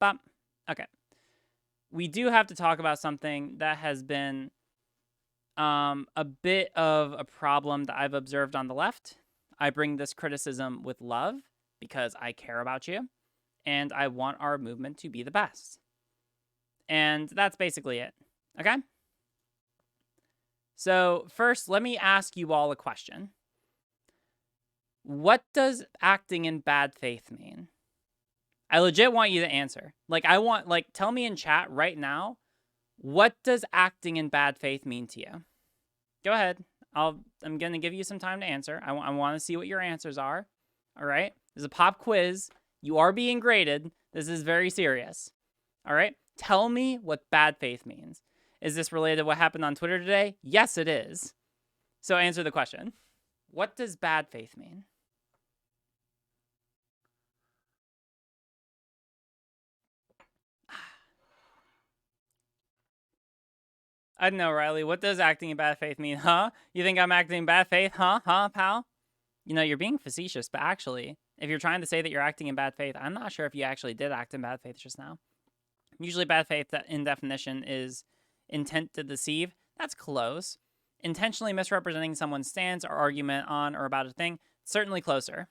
bop. Okay. We do have to talk about something that has been a bit of a problem that I've observed on the left. I bring this criticism with love because I care about you and I want our movement to be the best. And that's basically it. Okay? So first, let me ask you all a question. What does acting in bad faith mean? I legit want you to answer. Tell me in chat right now, what does acting in bad faith mean to you? Go ahead. I'm going to give you some time to answer. I want to see what your answers are. All right? This is a pop quiz. You are being graded. This is very serious. All right? Tell me what bad faith means. Is this related to what happened on Twitter today? Yes, it is. So answer the question. What does bad faith mean? I don't know, Riley. What does acting in bad faith mean? Huh? You think I'm acting in bad faith? Huh? Huh, pal? You know, you're being facetious, but actually, if you're trying to say that you're acting in bad faith, I'm not sure if you actually did act in bad faith just now. Usually bad faith in definition is intent to deceive. That's close. Intentionally misrepresenting someone's stance or argument on or about a thing, certainly closer.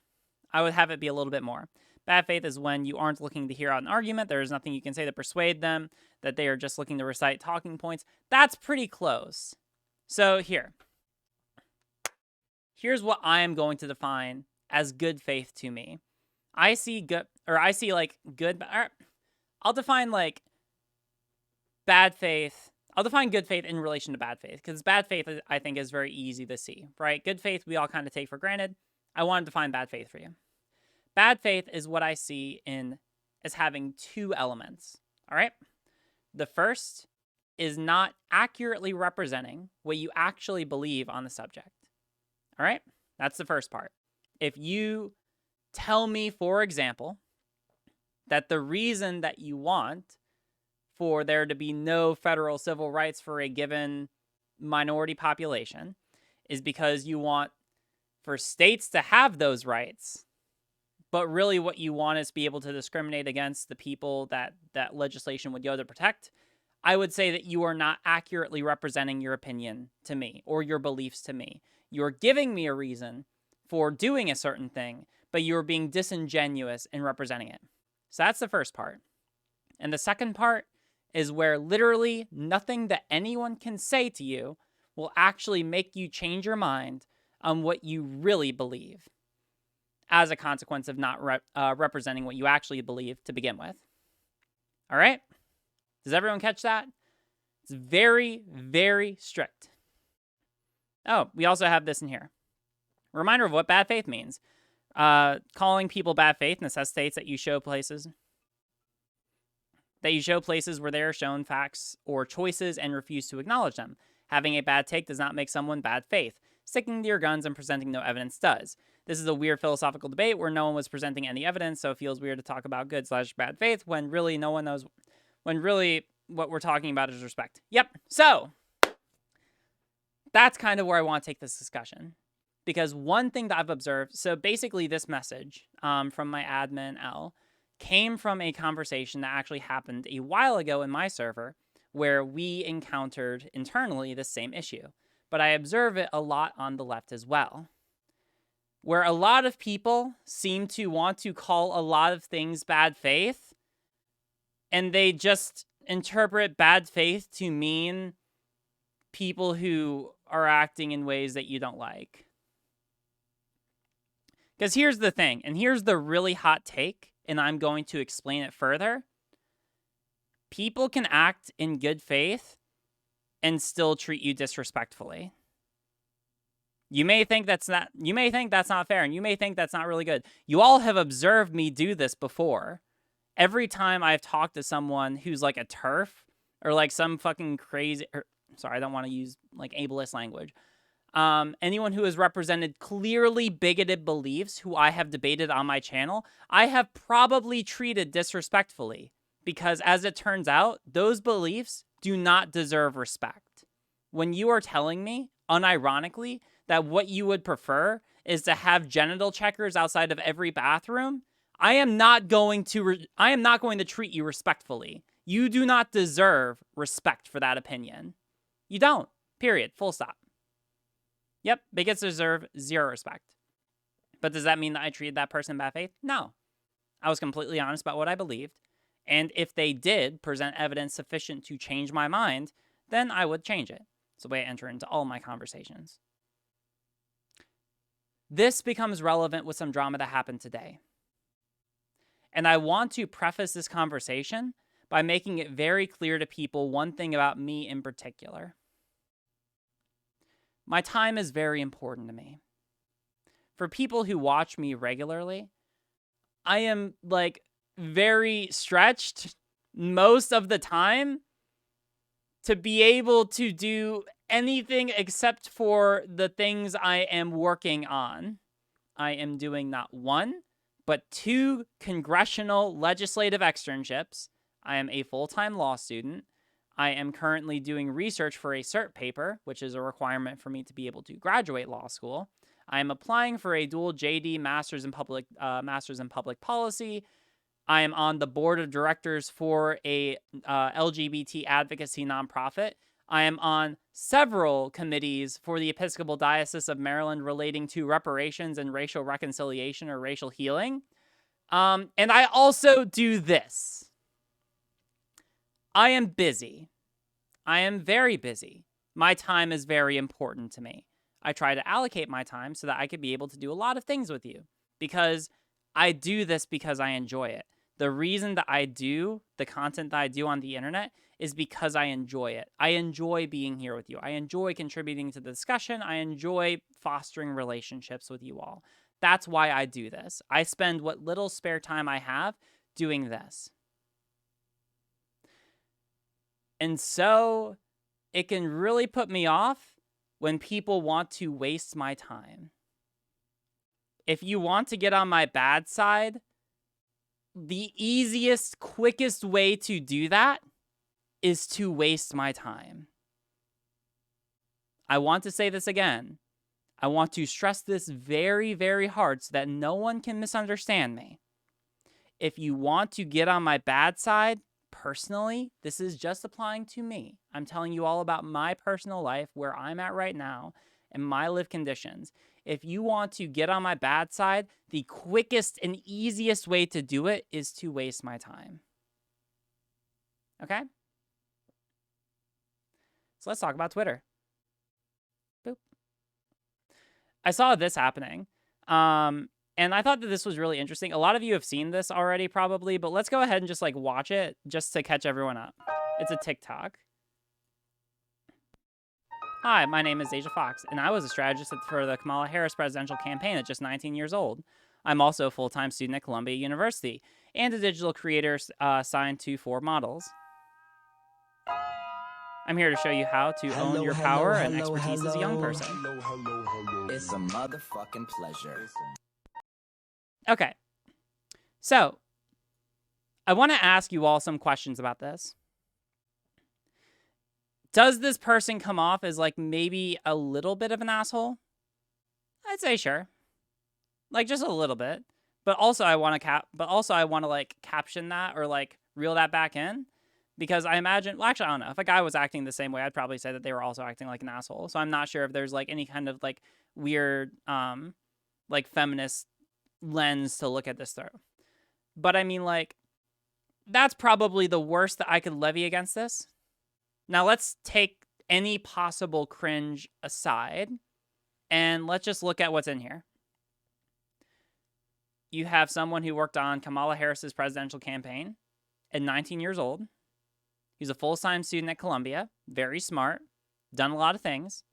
I would have it be a little bit more. Bad faith is when you aren't looking to hear out an argument. There is nothing you can say to persuade them, that they are just looking to recite talking points. That's pretty close. So here's what I am going to define as good faith to me. I'll define like bad faith. I'll define good faith in relation to bad faith, because bad faith, I think, is very easy to see, right? Good faith, we all kind of take for granted. I want to define bad faith for you. Bad faith is what I see as having two elements, all right? The first is not accurately representing what you actually believe on the subject, all right? That's the first part. If you tell me, for example, that the reason that you want for there to be no federal civil rights for a given minority population is because you want for states to have those rights, but really what you want is to be able to discriminate against the people that legislation would go to protect, I would say that you are not accurately representing your opinion to me or your beliefs to me. You're giving me a reason for doing a certain thing, but you're being disingenuous in representing it. So that's the first part. And the second part is where literally nothing that anyone can say to you will actually make you change your mind on what you really believe as a consequence of not representing what you actually believe to begin with. All right? Does everyone catch that? It's very, very strict. Oh, we also have this in here. Reminder of what bad faith means. Calling people bad faith necessitates that you show places where they are shown facts or choices and refuse to acknowledge them. Having a bad take does not make someone bad faith. Sticking to your guns and presenting no evidence does. This is a weird philosophical debate where no one was presenting any evidence, so it feels weird to talk about good/bad faith when really no one knows, when really what we're talking about is respect. Yep, so that's kind of where I want to take this discussion. Because one thing that I've observed, so basically this message from my admin, L, came from a conversation that actually happened a while ago in my server where we encountered internally the same issue. But I observe it a lot on the left as well, where a lot of people seem to want to call a lot of things bad faith, and they just interpret bad faith to mean people who are acting in ways that you don't like. Because here's the thing, and here's the really hot take, and I'm going to explain it further. People can act in good faith and still treat you disrespectfully. You may think that's not fair, and you may think that's not really good. You all have observed me do this before. Every time I've talked to someone who's like a TERF or like some fucking crazy, sorry, I don't want to use like ableist language. Anyone who has represented clearly bigoted beliefs who I have debated on my channel, I have probably treated disrespectfully because, as it turns out, those beliefs do not deserve respect. When you are telling me, unironically, that what you would prefer is to have genital checkers outside of every bathroom, I am not going to treat you respectfully. You do not deserve respect for that opinion. You don't. Period. Full stop. Yep, bigots deserve zero respect. But does that mean that I treated that person in bad faith? No. I was completely honest about what I believed. And if they did present evidence sufficient to change my mind, then I would change it. It's the way I enter into all my conversations. This becomes relevant with some drama that happened today. And I want to preface this conversation by making it very clear to people one thing about me in particular. My time is very important to me. For people who watch me regularly, I am like very stretched most of the time to be able to do anything except for the things I am working on. I am doing not one, but 2 congressional legislative externships. I am a full-time law student. I am currently doing research for a cert paper, which is a requirement for me to be able to graduate law school. I am applying for a dual JD Masters in Public Policy. I am on the board of directors for a LGBT advocacy nonprofit. I am on several committees for the Episcopal Diocese of Maryland relating to reparations and racial reconciliation or racial healing. And I also do this. I am busy. I am very busy. My time is very important to me. I try to allocate my time so that I could be able to do a lot of things with you because I do this because I enjoy it. The reason that I do the content that I do on the internet is because I enjoy it. I enjoy being here with you. I enjoy contributing to the discussion. I enjoy fostering relationships with you all. That's why I do this. I spend what little spare time I have doing this. And so it can really put me off when people want to waste my time. If you want to get on my bad side, the easiest, quickest way to do that is to waste my time. I want to say this again. I want to stress this very, very hard so that no one can misunderstand me. If you want to get on my bad side, personally, this is just applying to me. I'm telling you all about my personal life, where I'm at right now, and my live conditions. If you want to get on my bad side, the quickest and easiest way to do it is to waste my time. Okay? So let's talk about Twitter. Boop. I saw this happening. And I thought that this was really interesting. A lot of you have seen this already probably, but let's go ahead and just like watch it just to catch everyone up. It's a TikTok. Hi, my name is Asia Fox, and I was a strategist for the Kamala Harris presidential campaign at just 19 years old. I'm also a full-time student at Columbia University and a digital creator signed to 4 models. I'm here to show you how to own your power and expertise as a young person. It's a motherfucking pleasure. Okay, so I want to ask you all some questions about this. Does this person come off as like maybe a little bit of an asshole? I'd say sure, like just a little bit. But also I want to like caption that or like reel that back in, because I imagine, well, actually I don't know, if a guy was acting the same way, I'd probably say that they were also acting like an asshole. So I'm not sure if there's like any kind of like weird like feminist lens to look at this through. But I mean, like, that's probably the worst that I could levy against this. Now let's take any possible cringe aside and let's just look at what's in here. You have someone who worked on Kamala Harris's presidential campaign at 19 years old. He's a full-time student at Columbia, very smart, done a lot of things,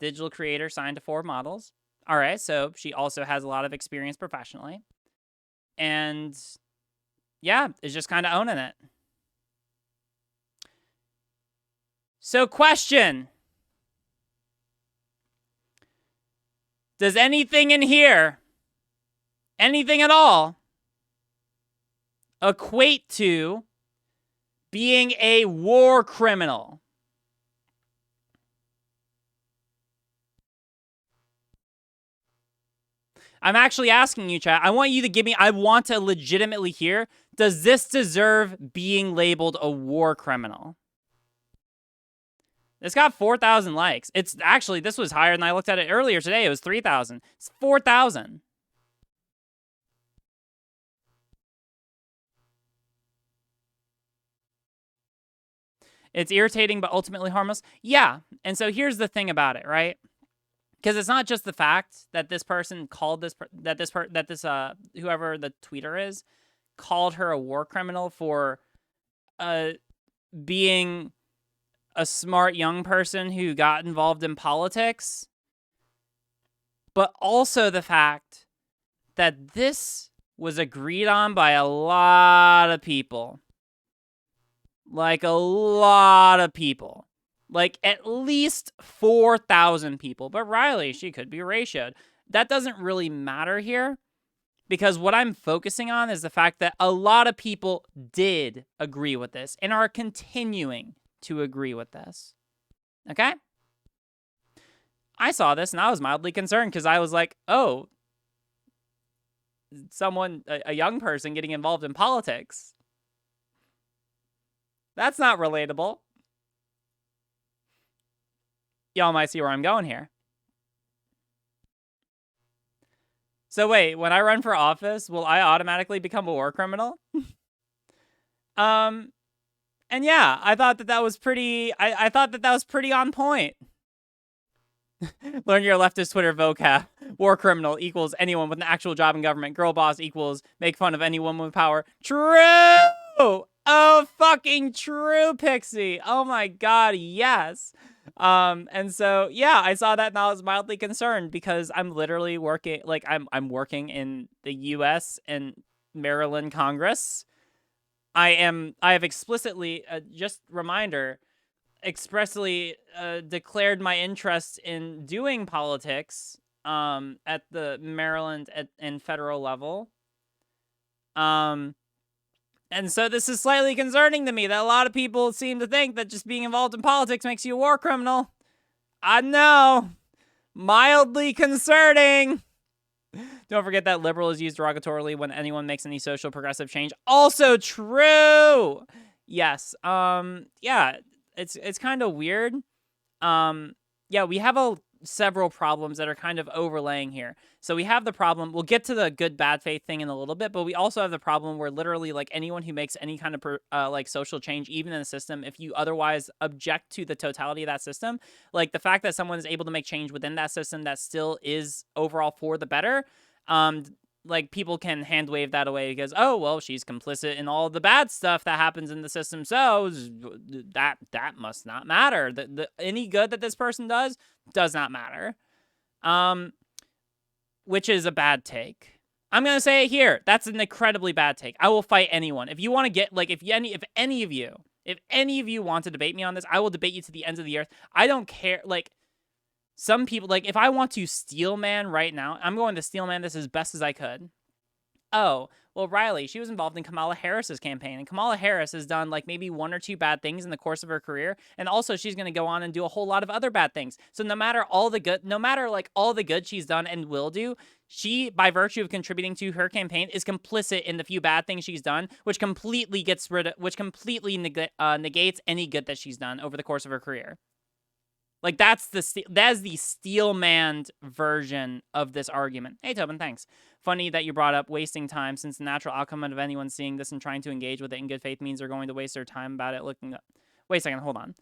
digital creator signed to 4 models. All right, so she also has a lot of experience professionally. And yeah, is just kind of owning it. So question. Does anything in here, anything at all, equate to being a war criminal? I'm actually asking you, chat. I want you to give me, I want to legitimately hear, does this deserve being labeled a war criminal? It's got 4,000 likes. It's actually, this was higher than I looked at it earlier today. It was 3,000. It's 4,000. It's irritating, but ultimately harmless. Yeah. And so here's the thing about it, right? Because it's not just the fact that this person called whoever the tweeter is, called her a war criminal for being a smart young person who got involved in politics, but also the fact that this was agreed on by a lot of people. Like a lot of people. Like at least 4,000 people. But Riley, she could be ratioed. That doesn't really matter here, because what I'm focusing on is the fact that a lot of people did agree with this and are continuing to agree with this. Okay? I saw this and I was mildly concerned because I was like, oh, a young person getting involved in politics. That's not relatable. Y'all might see where I'm going here. So wait, when I run for office, will I automatically become a war criminal? And yeah, I thought that was pretty, I thought that was pretty on point. Learn your leftist Twitter vocab. War criminal equals anyone with an actual job in government. Girl boss equals make fun of any woman with power. True! Oh, fucking true, Pixie. Oh my god, yes. And so, yeah, I saw that and I was mildly concerned because I'm literally working, like, I'm working in the U.S. and Maryland Congress. I have explicitly, just reminder, expressly declared my interest in doing politics at the Maryland and federal level. And so this is slightly concerning to me that a lot of people seem to think that just being involved in politics makes you a war criminal. I know. Mildly concerning. Don't forget that liberal is used derogatorily when anyone makes any social progressive change. Also true. Yes. Yeah, it's kind of weird. Yeah, we have several problems that are kind of overlaying here. So we have the problem, we'll get to the good bad faith thing in a little bit, but we also have the problem where literally like anyone who makes any kind of like social change, even in the system, if you otherwise object to the totality of that system, like the fact that someone is able to make change within that system that still is overall for the better, like people can hand wave that away because, oh, well, she's complicit in all the bad stuff that happens in the system, so that must not matter. Any good that this person does not matter. Which is a bad take. I'm gonna say it here. That's an incredibly bad take. I will fight anyone. If you want to get, like, if any of you want to debate me on this, I will debate you to the ends of the earth. I don't care. Like, some people, like, if I want to steel man right now, I'm going to steel man this as best as I could. Oh, well, Riley, she was involved in Kamala Harris's campaign, and Kamala Harris has done, like, maybe one or two bad things in the course of her career, and also she's going to go on and do a whole lot of other bad things. So no matter all the good she's done and will do, she, by virtue of contributing to her campaign, is complicit in the few bad things she's done, which completely negates any good that she's done over the course of her career. Like, that is the steel-manned version of this argument. Hey, Tobin, thanks. Funny that you brought up wasting time, since the natural outcome of anyone seeing this and trying to engage with it in good faith means they're going to waste their time about it looking up. Wait a second, hold on.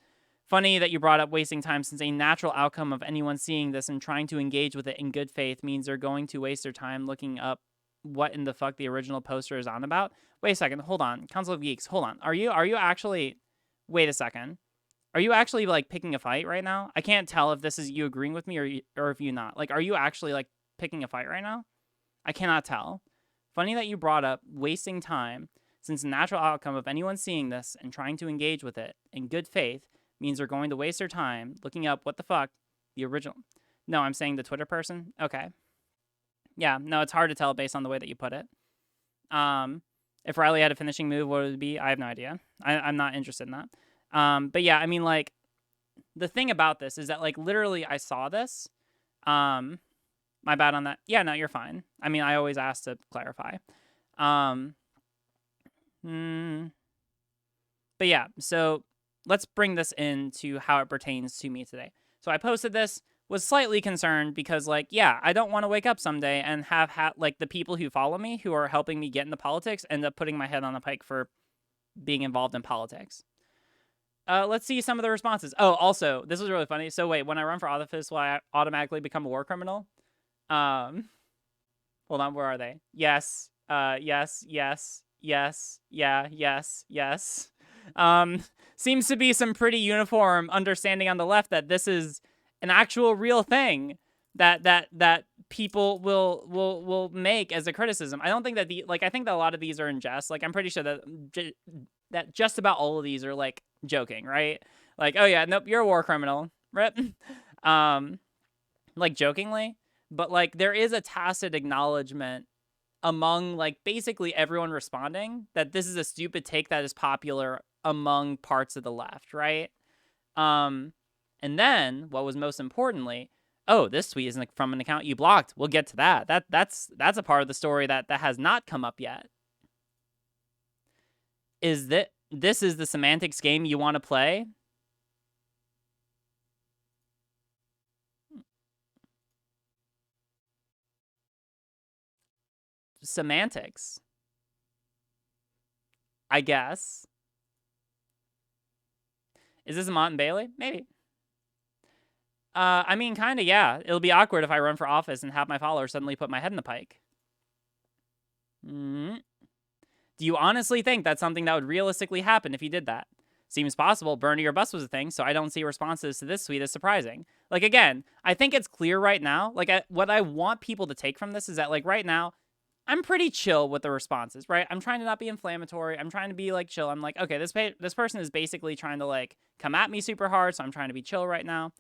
Funny that you brought up wasting time, since a natural outcome of anyone seeing this and trying to engage with it in good faith means they're going to waste their time looking up what in the fuck the original poster is on about. Wait a second, hold on. Council of Geeks, hold on. Are you actually... Wait a second. Are you actually, like, picking a fight right now? I can't tell if this is you agreeing with me or if you not. Like, are you actually, like, picking a fight right now? I cannot tell. Funny that you brought up wasting time, since the natural outcome of anyone seeing this and trying to engage with it in good faith means they're going to waste their time looking up what the fuck the original... No, I'm saying the Twitter person? Okay. Yeah, no, it's hard to tell based on the way that you put it. If Riley had a finishing move, what would it be? I have no idea. I'm not interested in that. But yeah, I mean, like, the thing about this is that, like, literally I saw this, My bad on that. Yeah, no, you're fine. I mean, I always ask to clarify. But yeah, so let's bring this into how it pertains to me today. So I posted this, was slightly concerned because, like, yeah, I don't want to wake up someday and have like the people who follow me who are helping me get into politics end up putting my head on a pike for being involved in politics. Let's see some of the responses. Oh, also, this was really funny. So wait, when I run for office, will I automatically become a war criminal? Hold on, where are they? Yes, yes, yes, yes, yeah, yes, yes. Seems to be some pretty uniform understanding on the left that this is an actual real thing that people will make as a criticism. I don't think that I think that a lot of these are in jest. Like, I'm pretty sure that just about all of these are like joking, right? Like, oh yeah, nope, you're a war criminal, rip. Like jokingly, but like there is a tacit acknowledgement among like basically everyone responding that this is a stupid take that is popular among parts of the left, right? And then what was most importantly, oh, this tweet isn't from an account you blocked. We'll get to that. That's a part of the story that has not come up yet. Is that this is the semantics game you want to play? Semantics, I guess. Is this a Mont and Bailey? Maybe. I mean, kind of, yeah. It'll be awkward if I run for office and have my followers suddenly put my head in the pike. Do you honestly think that's something that would realistically happen if you did that? Seems possible. Bernie or bust was a thing, so I don't see responses to this tweet as surprising. Like, again, I think it's clear right now. Like, what I want people to take from this is that, like, right now, I'm pretty chill with the responses, right? I'm trying to not be inflammatory. I'm trying to be, like, chill. I'm like, okay, this person is basically trying to, like, come at me super hard, so I'm trying to be chill right now.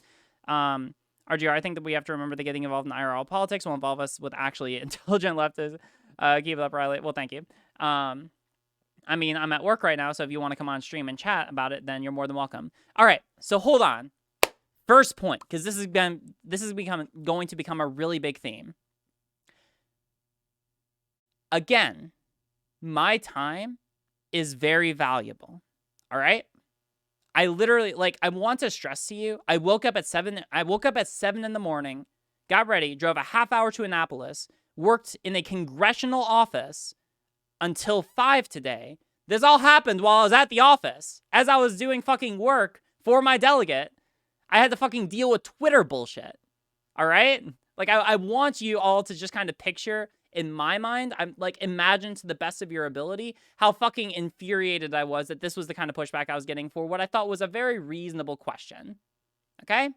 RGR, I think that we have to remember that getting involved in IRL politics will involve us with actually intelligent leftists. Keep it up, Riley. Well, thank you. I mean, I'm at work right now, so if you want to come on stream and chat about it, then you're more than welcome. All right, so hold on. First point, because this is going to become a really big theme. Again, my time is very valuable. All right? I literally, like, I want to stress to you, I woke up at 7 in the morning, got ready, drove a half hour to Annapolis, worked in a congressional office until 5 today. This all happened while I was at the office. As I was doing fucking work for my delegate, I had to fucking deal with Twitter bullshit. All right? Like, I want you all to just kind of picture, in my mind, I'm like, imagine to the best of your ability how fucking infuriated I was that this was the kind of pushback I was getting for what I thought was a very reasonable question. Okay?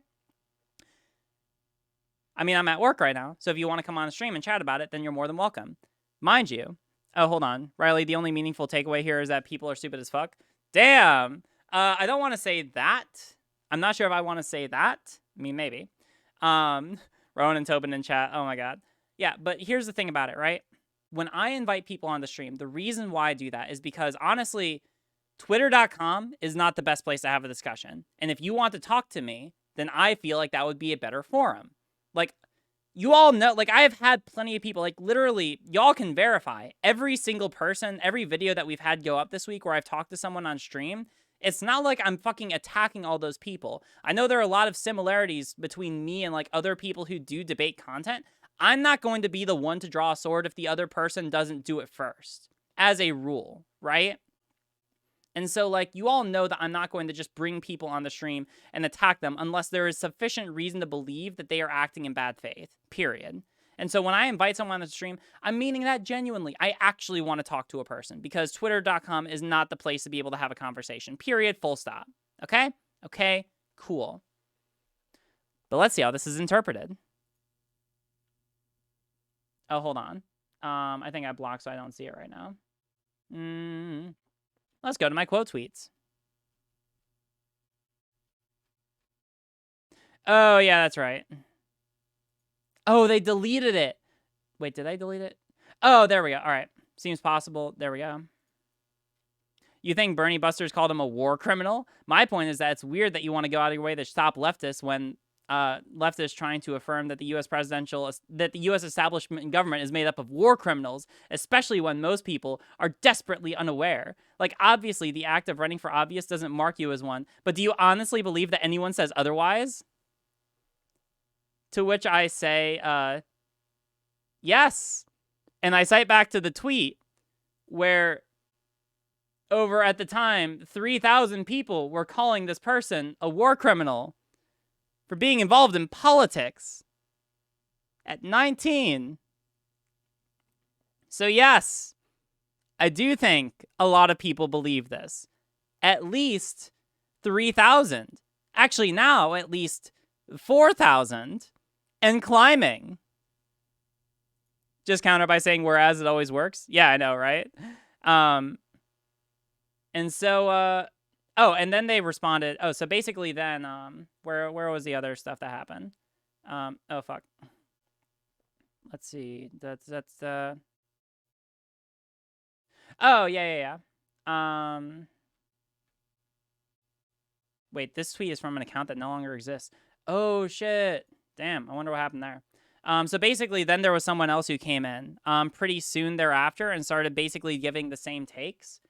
I mean, I'm at work right now, so if you want to come on the stream and chat about it, then you're more than welcome. Mind you, oh, hold on. Riley, the only meaningful takeaway here is that people are stupid as fuck. Damn! I don't want to say that. I'm not sure if I want to say that. I mean, maybe. Rowan and Tobin in chat. Oh my god. Yeah, but here's the thing about it, right? When I invite people on the stream, the reason why I do that is because, honestly, Twitter.com is not the best place to have a discussion. And if you want to talk to me, then I feel like that would be a better forum. Like, you all know, like, I have had plenty of people, like, literally, y'all can verify every single person, every video that we've had go up this week where I've talked to someone on stream. It's not like I'm fucking attacking all those people. I know there are a lot of similarities between me and, like, other people who do debate content. I'm not going to be the one to draw a sword if the other person doesn't do it first, as a rule, right? And so, like, you all know that I'm not going to just bring people on the stream and attack them unless there is sufficient reason to believe that they are acting in bad faith, period. And so when I invite someone on the stream, I'm meaning that genuinely. I actually want to talk to a person because Twitter.com is not the place to be able to have a conversation, period, full stop. Okay? Okay, cool. But let's see how this is interpreted. Oh, hold on. I think I blocked, so I don't see it right now. Let's go to my quote tweets. Oh, yeah, that's right. Oh, they deleted it. Wait, did I delete it? Oh, there we go. All right. Seems possible. There we go. You think Bernie Busters called him a war criminal? My point is that it's weird that you want to go out of your way to stop leftists when leftists trying to affirm that the U.S. establishment and government is made up of war criminals, especially when most people are desperately unaware. Like, obviously, the act of running for obvious doesn't mark you as one, but do you honestly believe that anyone says otherwise? To which I say, yes. And I cite back to the tweet where over at the time, 3,000 people were calling this person a war criminal for being involved in politics at 19. So yes, I do think a lot of people believe this. At least 3,000. Actually, now at least 4,000 and climbing. Just counter by saying whereas it always works. Yeah, I know, right? And so, oh, and then they responded. Oh, so basically then, where was the other stuff that happened? Oh, fuck. Let's see. Oh, yeah. Wait, this tweet is from an account that no longer exists. Oh, shit. Damn, I wonder what happened there. So basically, then there was someone else who came in pretty soon thereafter and started basically giving the same takes.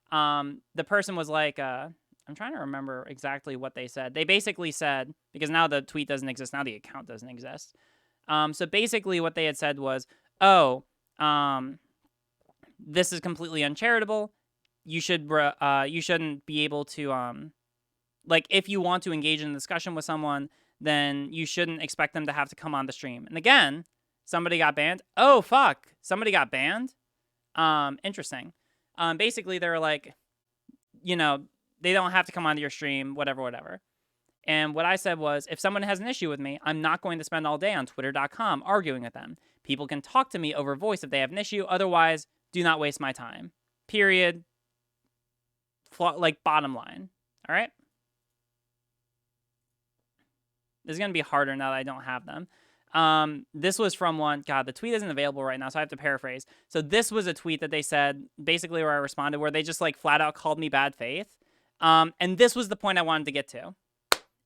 The person was like, I'm trying to remember exactly what they said. They basically said, because now the tweet doesn't exist, now the account doesn't exist. So basically what they had said was, oh, this is completely uncharitable. You shouldn't be able to, like, if you want to engage in a discussion with someone, then you shouldn't expect them to have to come on the stream. And again, somebody got banned. Oh, fuck. Somebody got banned? Interesting. Basically, they were like, you know, they don't have to come onto your stream, whatever. And what I said was, if someone has an issue with me, I'm not going to spend all day on twitter.com arguing with them. People can talk to me over voice if they have an issue. Otherwise, do not waste my time. Period. Like, bottom line. All right? This is going to be harder now that I don't have them. This was from one. God, the tweet isn't available right now, so I have to paraphrase. So this was a tweet that they said, basically where I responded, where they just like flat out called me bad faith. And this was the point I wanted to get to.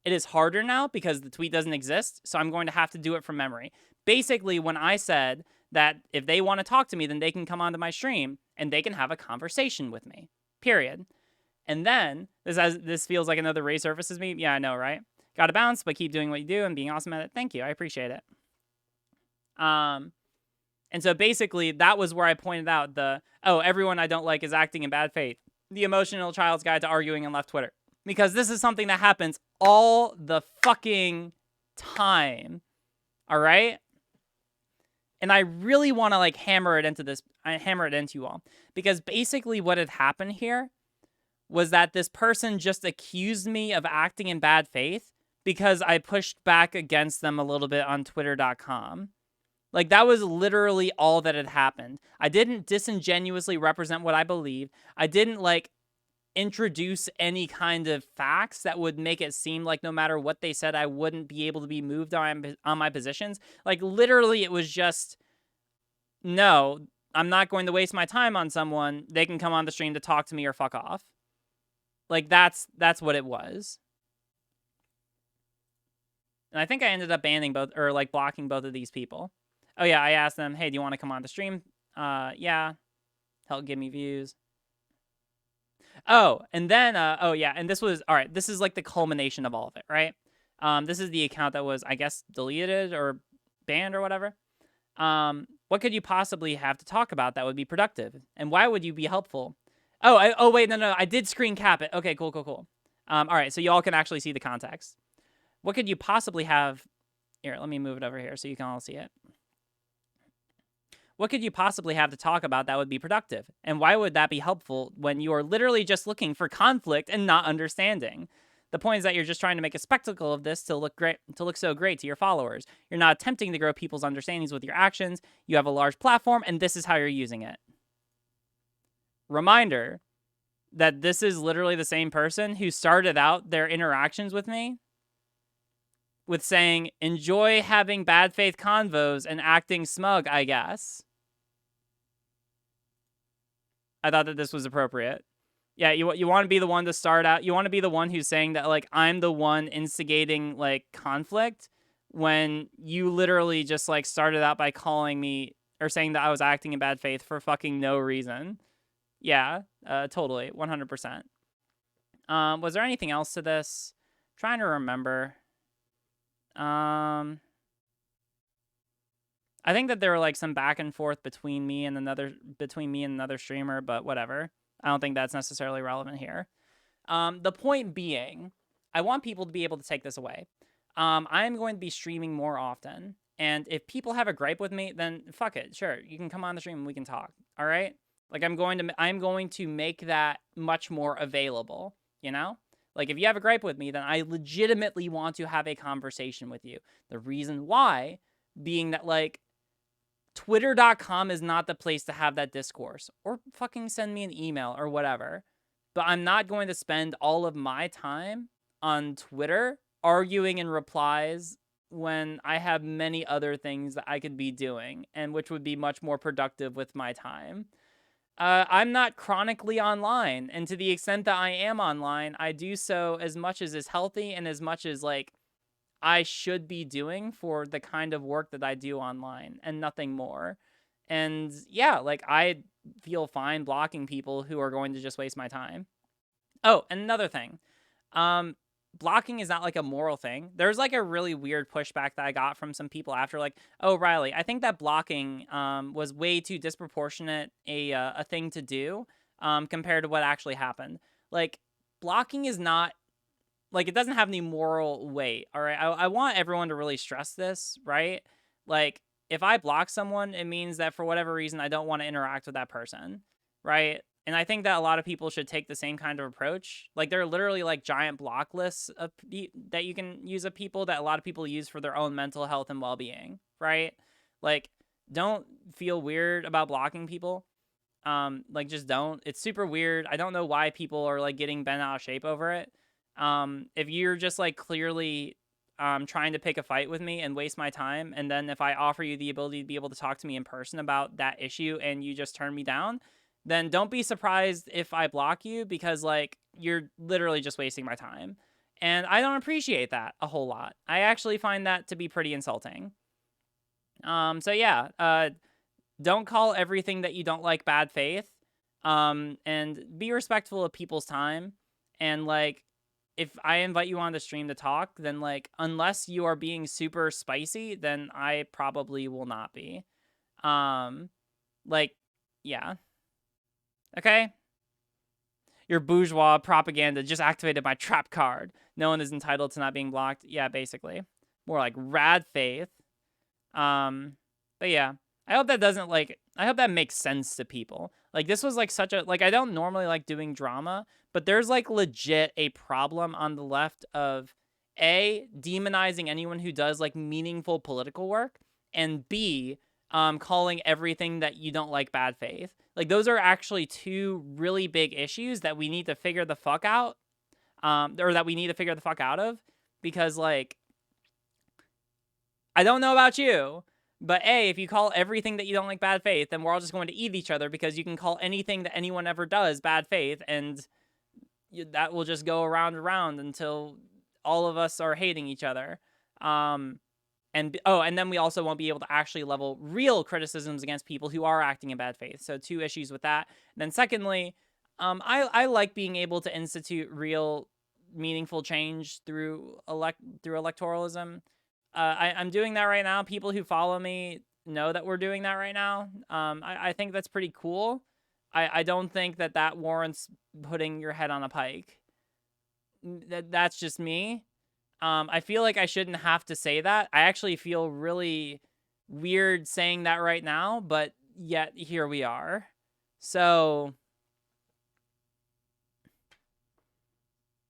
It is harder now because the tweet doesn't exist, so I'm going to have to do it from memory. Basically, when I said that if they want to talk to me, then they can come onto my stream and they can have a conversation with me. Period. And then, this feels like another Ray Surfaces meme. Yeah, I know, right? Gotta bounce, but keep doing what you do and being awesome at it. Thank you. I appreciate it. And so basically, that was where I pointed out everyone I don't like is acting in bad faith. The emotional child's guide to arguing and left Twitter. Because this is something that happens all the fucking time. All right? And I really want to like hammer it into you all. Because basically what had happened here was that this person just accused me of acting in bad faith because I pushed back against them a little bit on twitter.com. Like, that was literally all that had happened. I didn't disingenuously represent what I believe. I didn't, like, introduce any kind of facts that would make it seem like no matter what they said, I wouldn't be able to be moved on my positions. Like, literally, it was just, no, I'm not going to waste my time on someone. They can come on the stream to talk to me or fuck off. Like, that's what it was. And I think I ended up banning both, or like blocking both of these people. Oh yeah, I asked them, hey, do you want to come on the stream? Yeah. Help give me views. Oh, and then, oh yeah, and this was, all right, this is like the culmination of all of it, right? This is the account that was, I guess, deleted or banned or whatever. What could you possibly have to talk about that would be productive? And why would you be helpful? Oh, wait, no, I did screen cap it. Okay, cool. All right, so y'all can actually see the context. What could you possibly have? Here, let me move it over here so you can all see it. What could you possibly have to talk about that would be productive? And why would that be helpful when you are literally just looking for conflict and not understanding? The point is that you're just trying to make a spectacle of this to look so great to your followers. You're not attempting to grow people's understandings with your actions. You have a large platform, and this is how you're using it. Reminder that this is literally the same person who started out their interactions with me with saying, enjoy having bad faith convos and acting smug, I guess. I thought that this was appropriate. Yeah, you want to be the one to start out. You want to be the one who's saying that, like, I'm the one instigating, like, conflict, when you literally just, like, started out by calling me or saying that I was acting in bad faith for fucking no reason. Yeah, totally, 100%. Was there anything else to this? I'm trying to remember. I think that there were, like, some back and forth between me and another streamer, but whatever. I don't think that's necessarily relevant here. The point being, I want people to be able to take this away. I am going to be streaming more often, and if people have a gripe with me, then fuck it, sure, you can come on the stream and we can talk. All right, like I'm going to make that much more available. You know, like if you have a gripe with me, then I legitimately want to have a conversation with you. The reason why being that, like, Twitter.com is not the place to have that discourse, or fucking send me an email or whatever. But I'm not going to spend all of my time on Twitter arguing in replies when I have many other things that I could be doing, and which would be much more productive with my time. I'm not chronically online, and to the extent that I am online, I do so as much as is healthy and as much as, like, I should be doing for the kind of work that I do online, and nothing more. And yeah, like, I feel fine blocking people who are going to just waste my time. Oh, and another thing. Blocking is not, like, a moral thing. There's, like, a really weird pushback that I got from some people after, like, oh, Riley, I think that blocking was way too disproportionate a thing to do compared to what actually happened. Like, blocking is not, like, it doesn't have any moral weight, all right? I want everyone to really stress this, right? Like, if I block someone, it means that for whatever reason, I don't want to interact with that person, right? And I think that a lot of people should take the same kind of approach. Like, there are literally, like, giant block lists of that you can use of people that a lot of people use for their own mental health and well-being, right? Like, don't feel weird about blocking people. Like, just don't. It's super weird. I don't know why people are, like, getting bent out of shape over it. If you're just, like, clearly trying to pick a fight with me and waste my time, and then if I offer you the ability to be able to talk to me in person about that issue and you just turn me down, then don't be surprised if I block you, because, like, you're literally just wasting my time. And I don't appreciate that a whole lot. I actually find that to be pretty insulting. So yeah, don't call everything that you don't like bad faith. And be respectful of people's time. And, like, if I invite you on the stream to talk, then, like, unless you are being super spicy, then I probably will not be. Like, yeah. Okay? Your bourgeois propaganda just activated my trap card. No one is entitled to not being blocked. Yeah, basically. More like rad faith. But yeah. I hope that doesn't, like, I hope that makes sense to people. Like, this was, like, such a, like, I don't normally like doing drama, but there's, like, legit a problem on the left of A, demonizing anyone who does, like, meaningful political work, and B, calling everything that you don't like bad faith. Like, those are actually two really big issues that we need to figure the fuck out, or that we need to figure the fuck out of, because, like, I don't know about you, but A, if you call everything that you don't like bad faith, then we're all just going to eat each other, because you can call anything that anyone ever does bad faith, and that will just go around and around until all of us are hating each other. And then we also won't be able to actually level real criticisms against people who are acting in bad faith. So 2 issues with that. And then secondly, I like being able to institute real meaningful change through electoralism. I'm doing that right now. People who follow me know that we're doing that right now. I think that's pretty cool. I don't think that warrants putting your head on a pike. That's just me. I feel like I shouldn't have to say that. I actually feel really weird saying that right now, but yet here we are. So,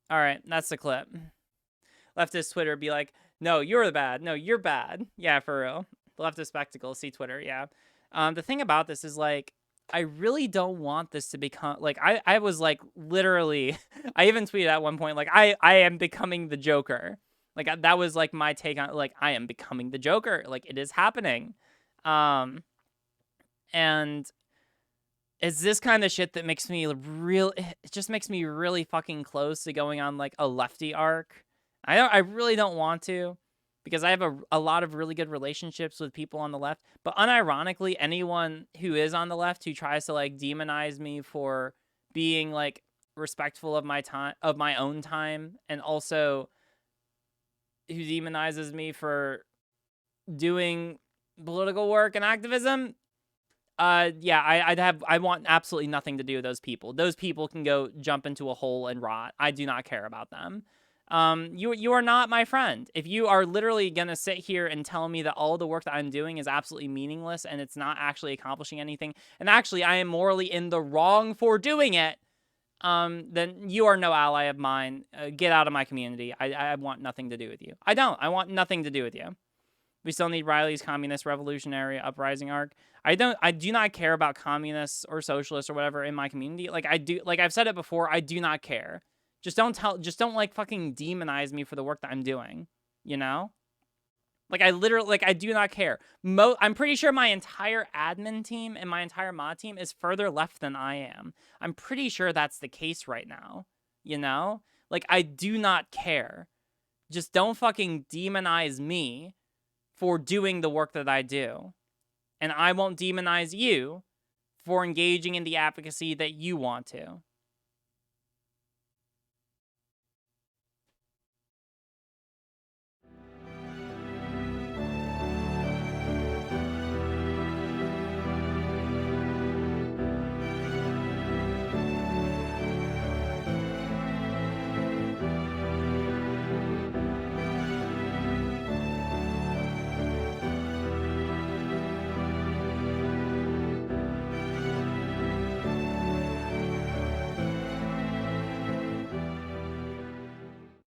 all right, that's the clip. Leftist Twitter be like, no, you're the bad. No, you're bad. Yeah, for real. Leftist Spectacle, see Twitter, yeah. The thing about this is, like, I really don't want this to become, like, I was, like, literally, I even tweeted at one point, like, I am becoming the Joker. Like, that was, like, my take on, like, I am becoming the Joker. Like, it is happening. And it's this kind of shit that makes me it just makes me really fucking close to going on like a lefty arc. I really don't want to, because I have a lot of really good relationships with people on the left, but unironically, anyone who is on the left who tries to like demonize me for being like respectful of my time, of my own time, and also who demonizes me for doing political work and activism, yeah, I want absolutely nothing to do with those people. Those people can go jump into a hole and rot. I do not care about them. You are not my friend. If you are literally gonna sit here and tell me that all the work that I'm doing is absolutely meaningless and it's not actually accomplishing anything, and actually I am morally in the wrong for doing it, then you are no ally of mine. Get out of my community. I want nothing to do with you. I don't. I want nothing to do with you. We still need Riley's communist revolutionary uprising arc. I do not care about communists or socialists or whatever in my community. Like I've said it before, I do not care. Just don't like fucking demonize me for the work that I'm doing, you know? Like I do not care. I'm pretty sure my entire admin team and my entire mod team is further left than I am. I'm pretty sure that's the case right now, you know? Like I do not care. Just don't fucking demonize me for doing the work that I do. And I won't demonize you for engaging in the advocacy that you want to.